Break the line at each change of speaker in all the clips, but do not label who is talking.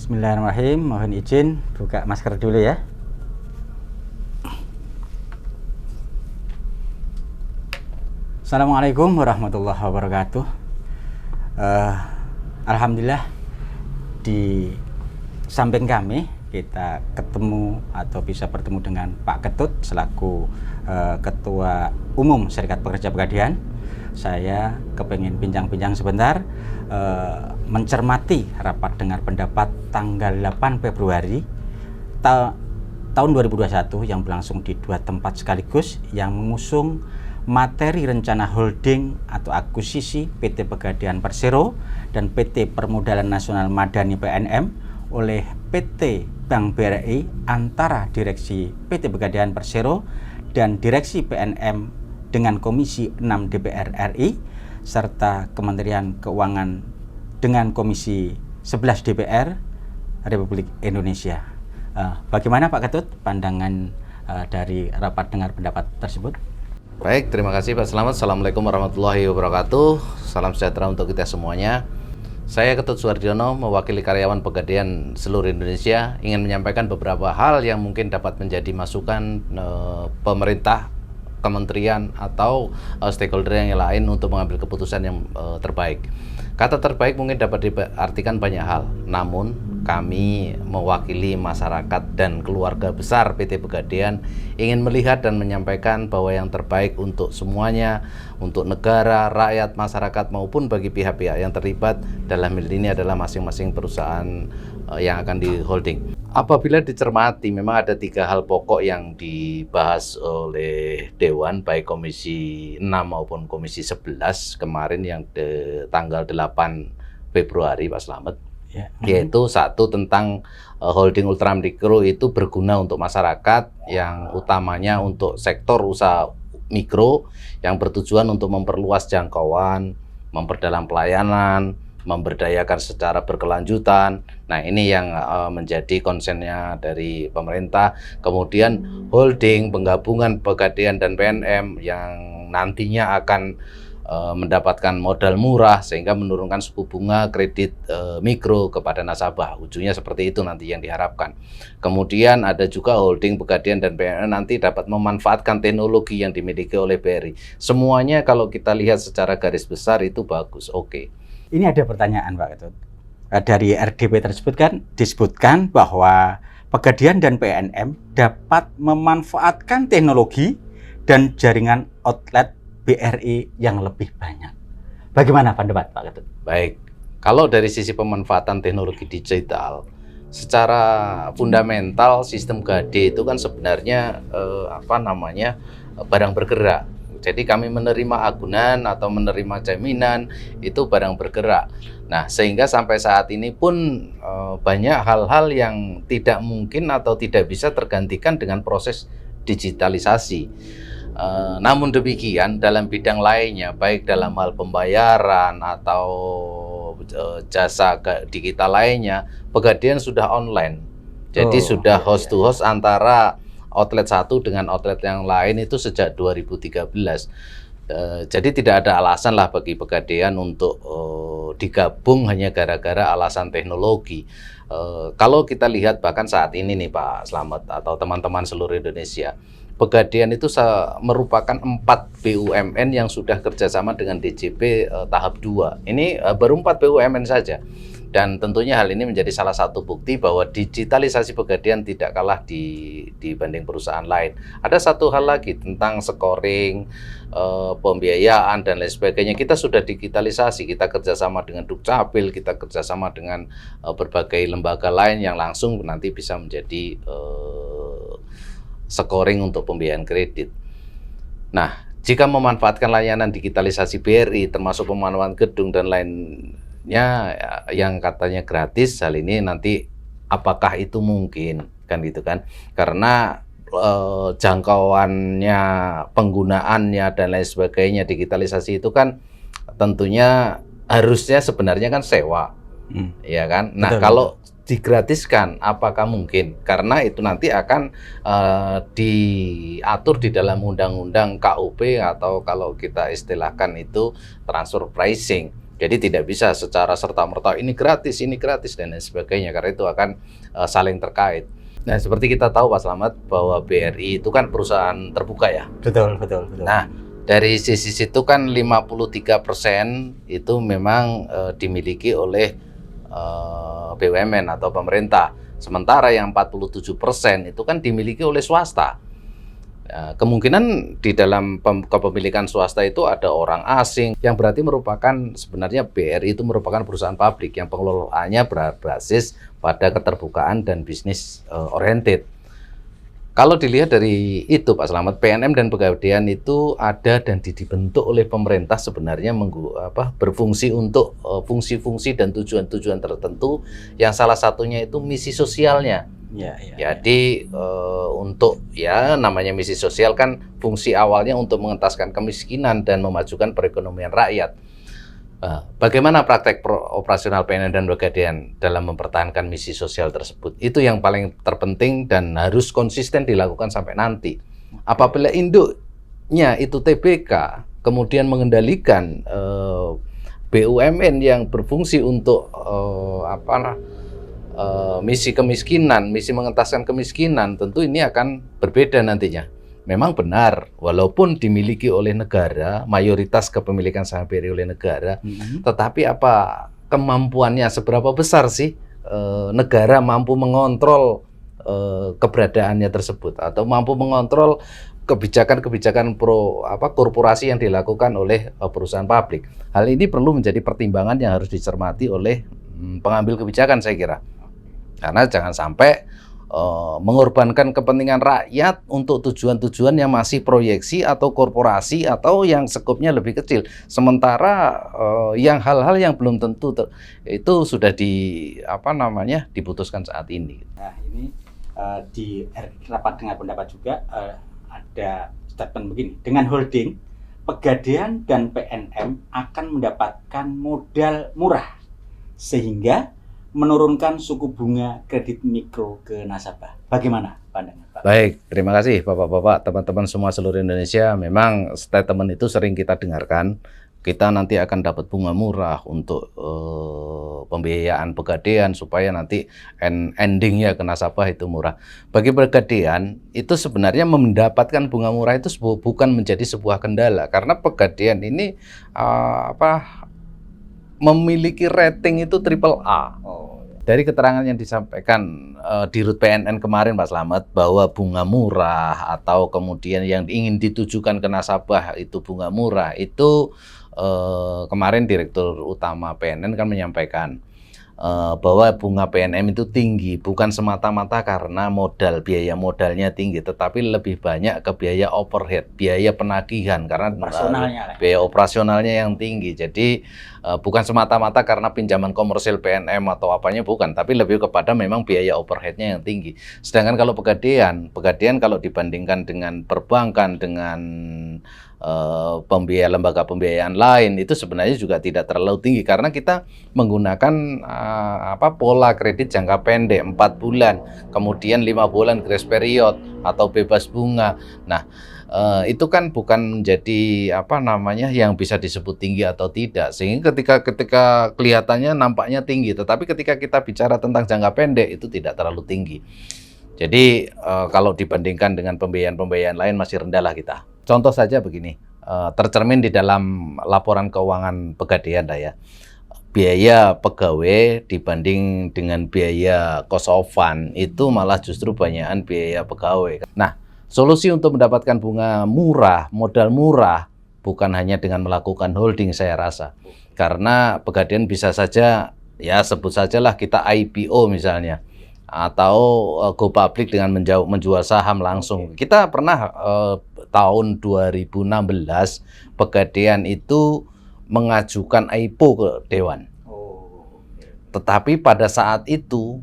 Bismillahirrahmanirrahim. Mohon izin buka masker dulu ya. Assalamualaikum warahmatullahi wabarakatuh. Alhamdulillah di samping kami kita ketemu atau bisa bertemu dengan Pak Ketut selaku Ketua Umum Serikat Pekerja Pegadaian. Saya kepengen bincang-bincang sebentar mencermati rapat dengar pendapat tanggal 8 Februari tahun 2021 yang berlangsung di dua tempat sekaligus yang mengusung materi rencana holding atau akuisisi PT Pegadaian Persero dan PT Permodalan Nasional Madani PNM oleh PT Bank BRI antara Direksi PT Pegadaian Persero dan Direksi PNM dengan Komisi 6 DPR RI serta Kementerian Keuangan dengan Komisi 11 DPR Republik Indonesia. Bagaimana Pak Ketut pandangan dari rapat dengar pendapat tersebut?
Baik, terima kasih Pak Selamat. Assalamualaikum warahmatullahi wabarakatuh. Salam sejahtera untuk kita semuanya. Saya Ketut Suardiono, mewakili karyawan Pegadaian seluruh Indonesia, ingin menyampaikan beberapa hal yang mungkin dapat menjadi masukan pemerintah, kementerian, atau stakeholder yang lain untuk mengambil keputusan yang terbaik. Kata terbaik mungkin dapat diartikan banyak hal, namun kami mewakili masyarakat dan keluarga besar PT Pegadaian ingin melihat dan menyampaikan bahwa yang terbaik untuk semuanya, untuk negara, rakyat, masyarakat maupun bagi pihak-pihak yang terlibat dalam hal ini adalah masing-masing perusahaan yang akan di holding. Apabila dicermati, memang ada 3 hal pokok yang dibahas oleh Dewan, baik Komisi 6 maupun Komisi 11 kemarin yang tanggal 8 Februari, Pak Slamet. Ya. Yaitu satu tentang holding ultramikro itu berguna untuk masyarakat, yang utamanya untuk sektor usaha mikro yang bertujuan untuk memperluas jangkauan, memperdalam pelayanan, memberdayakan secara berkelanjutan. Nah, ini yang menjadi konsennya dari pemerintah. Kemudian holding penggabungan Pegadaian dan PNM yang nantinya akan mendapatkan modal murah sehingga menurunkan suku bunga kredit mikro kepada nasabah. Ujungnya seperti itu nanti yang diharapkan. Kemudian ada juga holding Pegadaian dan PNM nanti dapat memanfaatkan teknologi yang dimiliki oleh BRI. Semuanya kalau kita lihat secara garis besar itu bagus, oke.
Ini ada pertanyaan Pak Ketut. Dari RDP tersebut kan disebutkan bahwa Pegadaian dan PNM dapat memanfaatkan teknologi dan jaringan outlet BRI yang lebih banyak. Bagaimana pendapat Pak Ketut?
Baik, kalau dari sisi pemanfaatan teknologi digital, secara fundamental sistem GADE itu kan sebenarnya barang bergerak. Jadi kami menerima agunan atau menerima jaminan itu barang bergerak. Nah, sehingga sampai saat ini pun banyak hal-hal yang tidak mungkin atau tidak bisa tergantikan dengan proses digitalisasi. Namun demikian dalam bidang lainnya, baik dalam hal pembayaran atau jasa digital lainnya, Pegadaian sudah online. Jadi sudah host to host antara outlet satu dengan outlet yang lain itu sejak 2013. Jadi tidak ada alasan lah bagi Pegadaian untuk digabung hanya gara-gara alasan teknologi. Kalau kita lihat bahkan saat ini nih Pak Slamet atau teman-teman seluruh Indonesia, Pegadaian itu merupakan 4 BUMN yang sudah kerjasama dengan DJP tahap 2. Ini baru 4 BUMN saja. Dan tentunya hal ini menjadi salah satu bukti bahwa digitalisasi Pegadaian tidak kalah dibanding perusahaan lain. Ada satu hal lagi tentang scoring, pembiayaan, dan lain sebagainya. Kita sudah digitalisasi, kita kerjasama dengan Dukcapil, kita kerjasama dengan berbagai lembaga lain yang langsung nanti bisa menjadi scoring untuk pembiayaan kredit. Nah, jika memanfaatkan layanan digitalisasi BRI, termasuk pemanfaatan gedung dan lainnya yang katanya gratis, hal ini nanti apakah itu mungkin, kan gitu kan? Karena jangkauannya, penggunaannya dan lain sebagainya, digitalisasi itu kan tentunya harusnya sebenarnya kan sewa, ya kan? Nah, kalau digratiskan, apakah mungkin? Karena itu nanti akan diatur di dalam undang-undang KUP atau kalau kita istilahkan itu transfer pricing. Jadi tidak bisa secara serta-merta ini gratis dan lain sebagainya, karena itu akan saling terkait. Nah, seperti kita tahu Pak Slamet bahwa BRI itu kan perusahaan terbuka ya.
Betul.
Nah, dari sisi situ kan 53% itu memang dimiliki oleh BUMN atau pemerintah. Sementara yang 47% itu kan dimiliki oleh swasta. Ya, kemungkinan di dalam kepemilikan swasta itu ada orang asing, yang berarti merupakan sebenarnya BRI itu merupakan perusahaan publik yang pengelolaannya berbasis pada keterbukaan dan bisnis oriented. Kalau dilihat dari itu Pak Slamet, PNM dan Pegadaian itu ada dan dibentuk oleh pemerintah sebenarnya berfungsi untuk fungsi-fungsi dan tujuan-tujuan tertentu, yang salah satunya itu misi sosialnya. Jadi untuk namanya misi sosial kan fungsi awalnya untuk mengentaskan kemiskinan dan memajukan perekonomian rakyat. Bagaimana praktek operasional PNM dan Pegadaian dalam mempertahankan misi sosial tersebut? Itu yang paling terpenting dan harus konsisten dilakukan sampai nanti. Apabila induknya itu TBK, kemudian mengendalikan BUMN yang berfungsi untuk misi kemiskinan, misi mengentaskan kemiskinan, tentu ini akan berbeda nantinya. Memang benar, walaupun dimiliki oleh negara, mayoritas kepemilikan saham BRI oleh negara, tetapi apa kemampuannya, seberapa besar sih negara mampu mengontrol keberadaannya tersebut, atau mampu mengontrol kebijakan-kebijakan korporasi yang dilakukan oleh perusahaan publik. Hal ini perlu menjadi pertimbangan yang harus dicermati oleh pengambil kebijakan, saya kira. Karena jangan sampai mengorbankan kepentingan rakyat untuk tujuan-tujuan yang masih proyeksi atau korporasi atau yang skopnya lebih kecil. Sementara yang hal-hal yang belum tentu itu sudah diputuskan saat ini.
Nah, ini di rapat dengar pendapat juga ada statement begini. Dengan holding, Pegadaian dan PNM akan mendapatkan modal murah sehingga menurunkan suku bunga kredit mikro ke nasabah. Bagaimana pandangan Pak?
Baik, terima kasih Bapak-Bapak, teman-teman semua seluruh Indonesia. Memang statement itu sering kita dengarkan. Kita nanti akan dapat bunga murah untuk pembiayaan Pegadaian supaya nanti endingnya ke nasabah itu murah. Bagi Pegadaian itu sebenarnya mendapatkan bunga murah itu bukan menjadi sebuah kendala, karena Pegadaian ini memiliki rating itu AAA. Dari keterangan yang disampaikan di Rut PNN kemarin Pak Slamet, bahwa bunga murah atau kemudian yang ingin ditujukan ke nasabah itu bunga murah, itu kemarin Direktur Utama PNN kan menyampaikan bahwa bunga PNM itu tinggi bukan semata-mata karena biaya modalnya tinggi, tetapi lebih banyak ke biaya overhead, biaya penagihan, karena biaya operasionalnya yang tinggi. Jadi bukan semata-mata karena pinjaman komersil PNM atau apanya, bukan, tapi lebih kepada memang biaya overheadnya yang tinggi. Sedangkan kalau Pegadaian kalau dibandingkan dengan perbankan, dengan lembaga pembiayaan lain, itu sebenarnya juga tidak terlalu tinggi karena kita menggunakan pola kredit jangka pendek 4 bulan, kemudian 5 bulan grace period atau bebas bunga. Nah, itu kan bukan menjadi yang bisa disebut tinggi atau tidak, sehingga ketika kelihatannya nampaknya tinggi, tetapi ketika kita bicara tentang jangka pendek itu tidak terlalu tinggi. Jadi kalau dibandingkan dengan pembiayaan lain masih rendah lah kita. Contoh saja begini, tercermin di dalam laporan keuangan Pegadaian ya. Biaya pegawai dibanding dengan biaya cost of fund itu malah justru banyakan biaya pegawai. Nah, solusi untuk mendapatkan bunga murah, modal murah, bukan hanya dengan melakukan holding saya rasa. Karena Pegadaian bisa saja, ya sebut sajalah kita IPO misalnya, atau go public dengan menjual saham langsung. Kita pernah tahun 2016 Pegadaian itu mengajukan IPO ke Dewan. Tetapi pada saat itu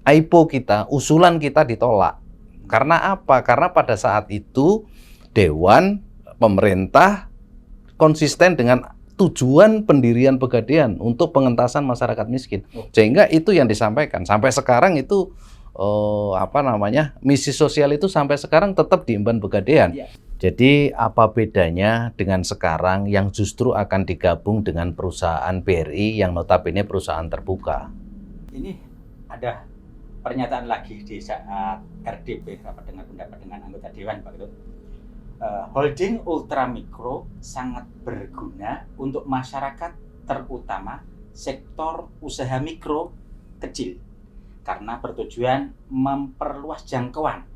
IPO kita, usulan kita ditolak. Karena apa? Karena pada saat itu Dewan, pemerintah konsisten dengan tujuan pendirian Pegadaian untuk pengentasan masyarakat miskin. Sehingga itu yang disampaikan. Sampai sekarang itu misi sosial itu sampai sekarang tetap diemban Pegadaian. Jadi apa bedanya dengan sekarang yang justru akan digabung dengan perusahaan BRI yang notabene perusahaan terbuka?
Ini ada pernyataan lagi di saat RDP, rapat dengar pendapat dengan anggota Dewan, Pak Ketut. Holding ultramikro sangat berguna untuk masyarakat, terutama sektor usaha mikro kecil, karena bertujuan memperluas jangkauan,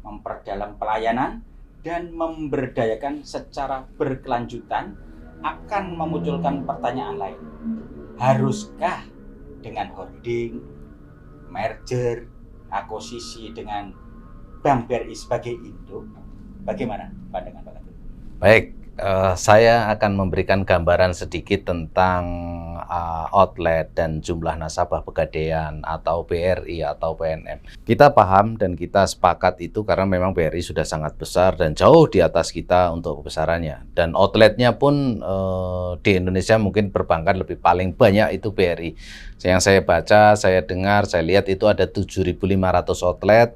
memperdalam pelayanan, dan memberdayakan secara berkelanjutan. Akan memunculkan pertanyaan lain. Haruskah dengan holding, merger, akuisisi dengan Bank BRI sebagai induk? Bagaimana pandangan Pak Ketut?
Baik, saya akan memberikan gambaran sedikit tentang outlet dan jumlah nasabah Pegadaian atau BRI atau PNM. Kita paham dan kita sepakat itu karena memang BRI sudah sangat besar dan jauh di atas kita untuk kebesarannya. Dan outletnya pun di Indonesia mungkin perbankan lebih paling banyak itu BRI. Yang saya baca, saya dengar, saya lihat itu ada 7.500 outlet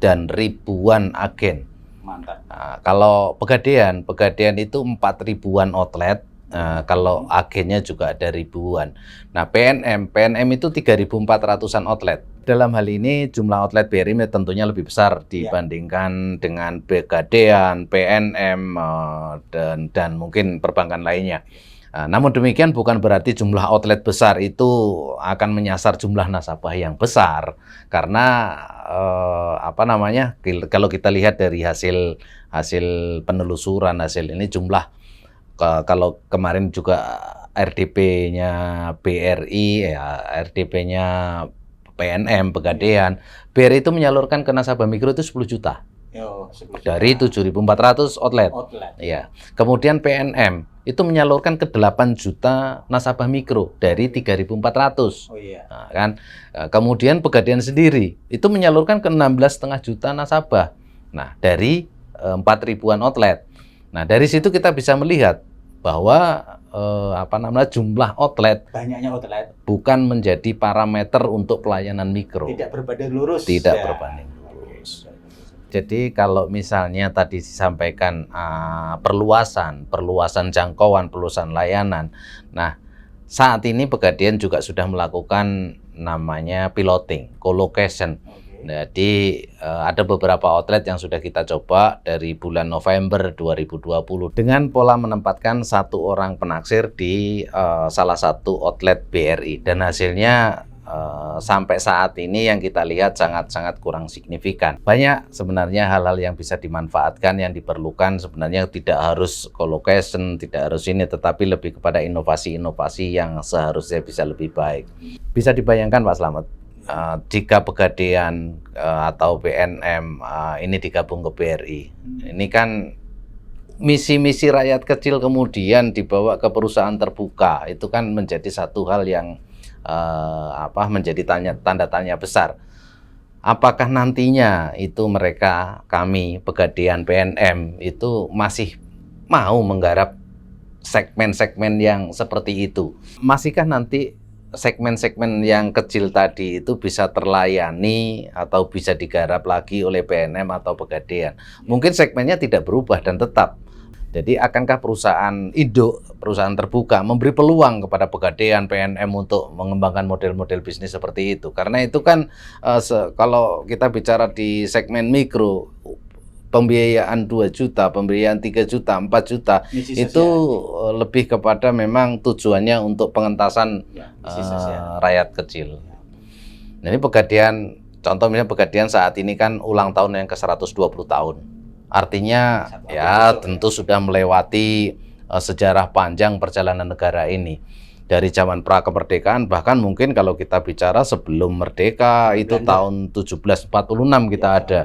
dan ribuan agen.
Mantap.
Nah, kalau Pegadaian itu 4.000-an outlet. Nah, kalau agennya juga ada ribuan. Nah, PNM itu 3.400-an outlet. Dalam hal ini jumlah outlet BRI tentunya lebih besar dibandingkan dengan Pegadaian, PNM, dan mungkin perbankan lainnya. Namun demikian bukan berarti jumlah outlet besar itu akan menyasar jumlah nasabah yang besar, karena kalau kita lihat dari hasil penelusuran ini jumlah kalau kemarin juga RDP-nya BRI, RDP-nya PNM, Pegadaian, BRI itu menyalurkan ke nasabah mikro itu 10 juta. Dari 7.400 outlet. Ya. Kemudian PNM itu menyalurkan ke 8 juta nasabah mikro dari 3.400. Nah, kan? Kemudian Pegadaian sendiri itu menyalurkan ke 16,5 juta nasabah. Nah, dari 4.000-an outlet. Nah, dari situ kita bisa melihat bahwa jumlah outlet,
banyaknya outlet,
bukan menjadi parameter untuk pelayanan mikro.
Tidak berbanding lurus.
Berbanding lurus. Jadi kalau misalnya tadi disampaikan perluasan jangkauan, perluasan layanan. Nah, saat ini Pegadaian juga sudah melakukan namanya piloting, co-location. Jadi ada beberapa outlet yang sudah kita coba dari bulan November 2020 dengan pola menempatkan 1 orang penaksir di salah satu outlet BRI, dan hasilnya sampai saat ini yang kita lihat sangat-sangat kurang signifikan. Banyak sebenarnya hal-hal yang bisa dimanfaatkan, yang diperlukan sebenarnya tidak harus co-location, tidak harus ini, tetapi lebih kepada inovasi-inovasi yang seharusnya bisa lebih baik. Bisa dibayangkan Pak Slamet, jika Pegadaian atau PNM ini digabung ke BRI, ini kan misi-misi rakyat kecil kemudian dibawa ke perusahaan terbuka, itu kan menjadi satu hal yang menjadi tanda tanya besar. Apakah nantinya itu kami Pegadaian, PNM itu masih mau menggarap segmen-segmen yang seperti itu? Masihkah nanti segmen-segmen yang kecil tadi itu bisa terlayani atau bisa digarap lagi oleh PNM atau Pegadaian? Mungkin segmennya tidak berubah dan tetap. Jadi akankah perusahaan induk, perusahaan terbuka memberi peluang kepada Pegadaian, PNM untuk mengembangkan model-model bisnis seperti itu? Karena itu kan kalau kita bicara di segmen mikro, pembiayaan 2 juta, pembiayaan 3 juta, 4 juta, itu lebih kepada memang tujuannya untuk pengentasan rakyat kecil. Jadi Pegadaian, contoh misalnya Pegadaian saat ini kan ulang tahun yang ke-120 tahun. Artinya tentu sudah melewati sejarah panjang perjalanan negara ini. Dari zaman pra-kemerdekaan, bahkan mungkin kalau kita bicara sebelum merdeka itu tahun 1746 kita ada.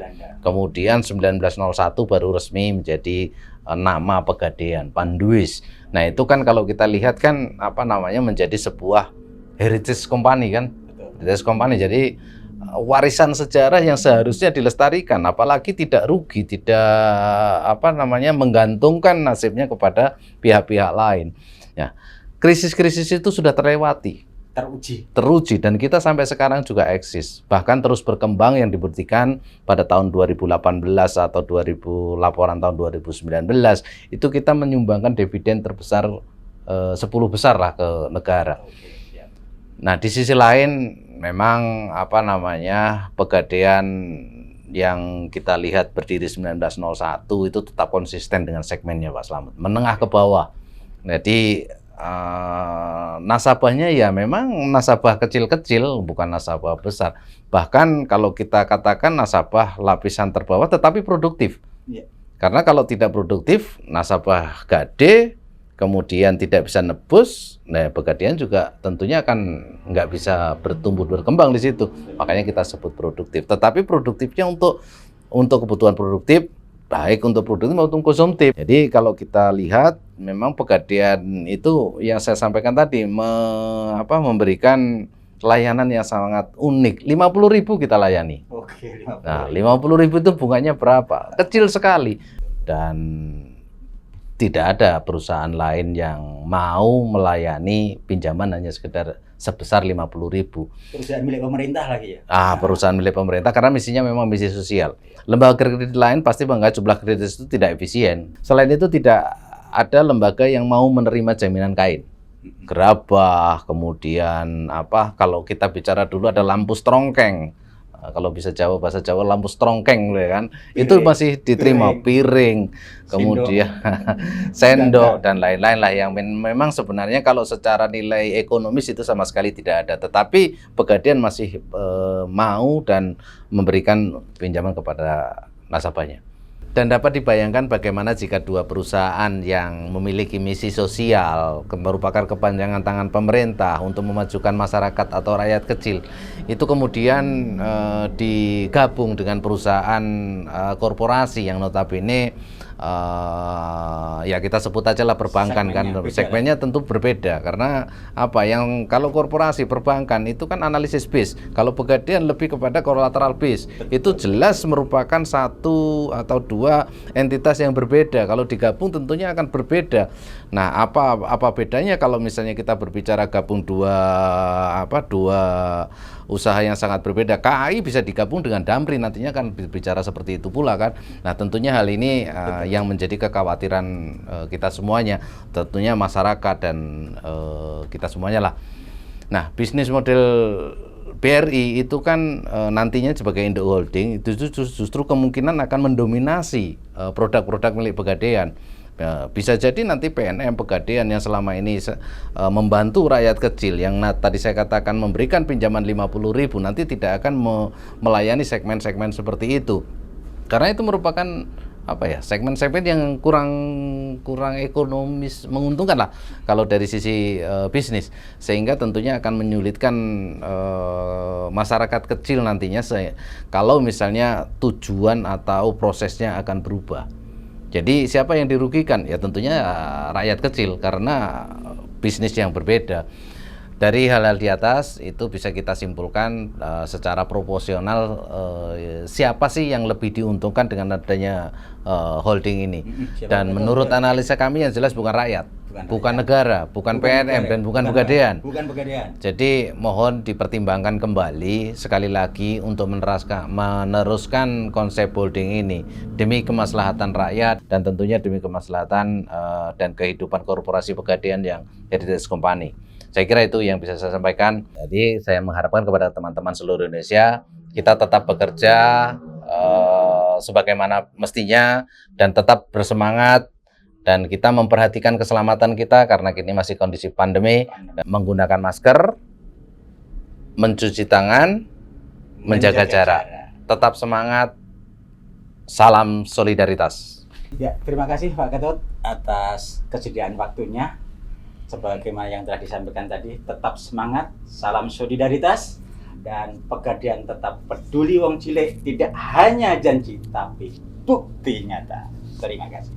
Kemudian 1901 baru resmi menjadi nama Pegadaian, Panduis. Nah, itu kan kalau kita lihat kan menjadi sebuah heritage company kan. Heritage company, jadi warisan sejarah yang seharusnya dilestarikan, apalagi tidak rugi, tidak menggantungkan nasibnya kepada pihak-pihak lain. Ya, krisis-krisis itu sudah terlewati.
teruji.
Dan kita sampai sekarang juga eksis, bahkan terus berkembang. Yang dibuktikan pada tahun 2018 atau laporan tahun 2019 itu kita menyumbangkan dividen terbesar 10 besar lah ke negara. Nah, di sisi lain memang Pegadaian yang kita lihat berdiri 1901 itu tetap konsisten dengan segmennya, Pak Slamet, menengah ke bawah. Jadi nasabahnya ya memang nasabah kecil-kecil, bukan nasabah besar. Bahkan kalau kita katakan nasabah lapisan terbawah tetapi produktif.
Ya.
Karena kalau tidak produktif, nasabah gade, kemudian tidak bisa nebus, nah Pegadaian juga tentunya akan nggak bisa bertumbuh berkembang di situ. Makanya kita sebut produktif. Tetapi produktifnya untuk kebutuhan produktif, baik untuk produktif maupun konsumtif. Jadi kalau kita lihat memang Pegadaian itu yang saya sampaikan tadi memberikan layanan yang sangat unik. 50.000 kita layani.
Oke, 50.000.
Nah, 50.000 itu bunganya berapa? Kecil sekali. Dan tidak ada perusahaan lain yang mau melayani pinjaman hanya sekedar sebesar 50.000.
Perusahaan milik pemerintah lagi ya?
Perusahaan milik pemerintah karena misinya memang misi sosial. Lembaga kredit lain pasti bangga jumlah kredit itu tidak efisien. Selain itu tidak ada lembaga yang mau menerima jaminan kain. Gerabah, kemudian kalau kita bicara dulu ada lampu strongkeng. Kalau bisa bahasa Jawa lampu strongkeng ya kan. Piring, itu masih diterima, piring, kemudian sendok dan lain-lain lah yang memang sebenarnya kalau secara nilai ekonomis itu sama sekali tidak ada. Tetapi Pegadaian masih mau dan memberikan pinjaman kepada nasabahnya. Dan dapat dibayangkan bagaimana jika dua perusahaan yang memiliki misi sosial, merupakan kepanjangan tangan pemerintah untuk memajukan masyarakat atau rakyat kecil, itu kemudian digabung dengan perusahaan korporasi yang notabene ya kita sebut aja lah perbankan segmennya tentu berbeda karena yang kalau korporasi perbankan itu kan analisis base, kalau Pegadaian lebih kepada collateral base. Itu jelas merupakan satu atau dua entitas yang berbeda, kalau digabung tentunya akan berbeda. Nah, apa bedanya kalau misalnya kita berbicara gabung dua usaha yang sangat berbeda? KAI bisa digabung dengan Damri, nantinya kan bicara seperti itu pula kan. Nah, tentunya hal ini yang menjadi kekhawatiran kita semuanya, tentunya masyarakat dan kita semuanya lah. Nah, bisnis model BRI itu kan nantinya sebagai induk holding itu justru kemungkinan akan mendominasi produk-produk milik Pegadaian. Bisa jadi nanti PNM Pegadaian yang selama ini membantu rakyat kecil yang tadi saya katakan memberikan pinjaman 50.000 nanti tidak akan melayani segmen-segmen seperti itu. Karena itu merupakan segmen-segmen yang kurang ekonomis menguntungkan lah kalau dari sisi bisnis, sehingga tentunya akan menyulitkan masyarakat kecil nantinya kalau misalnya tujuan atau prosesnya akan berubah. Jadi siapa yang dirugikan? Ya tentunya rakyat kecil karena bisnis yang berbeda. Dari hal-hal di atas itu bisa kita simpulkan secara proporsional siapa sih yang lebih diuntungkan dengan adanya holding ini. Dan menurut analisa kami yang jelas bukan rakyat, bukan negara, bukan PNM dan bukan Pegadaian. Jadi mohon dipertimbangkan kembali sekali lagi untuk meneruskan konsep holding ini demi kemaslahatan rakyat dan tentunya demi kemaslahatan dan kehidupan korporasi Pegadaian yang Heritage Company. Saya kira itu yang bisa saya sampaikan. Jadi saya mengharapkan kepada teman-teman seluruh Indonesia, kita tetap bekerja sebagaimana mestinya dan tetap bersemangat, dan kita memperhatikan keselamatan kita karena kini masih kondisi pandemi, menggunakan masker, mencuci tangan, menjaga jarak. Tetap semangat. Salam solidaritas.
Ya, terima kasih Pak Ketut atas kesediaan waktunya. Sebagaimana yang telah disampaikan tadi, tetap semangat, salam solidaritas, dan Pegadaian tetap peduli wong cilik, tidak hanya janji tapi bukti nyata. Terima kasih.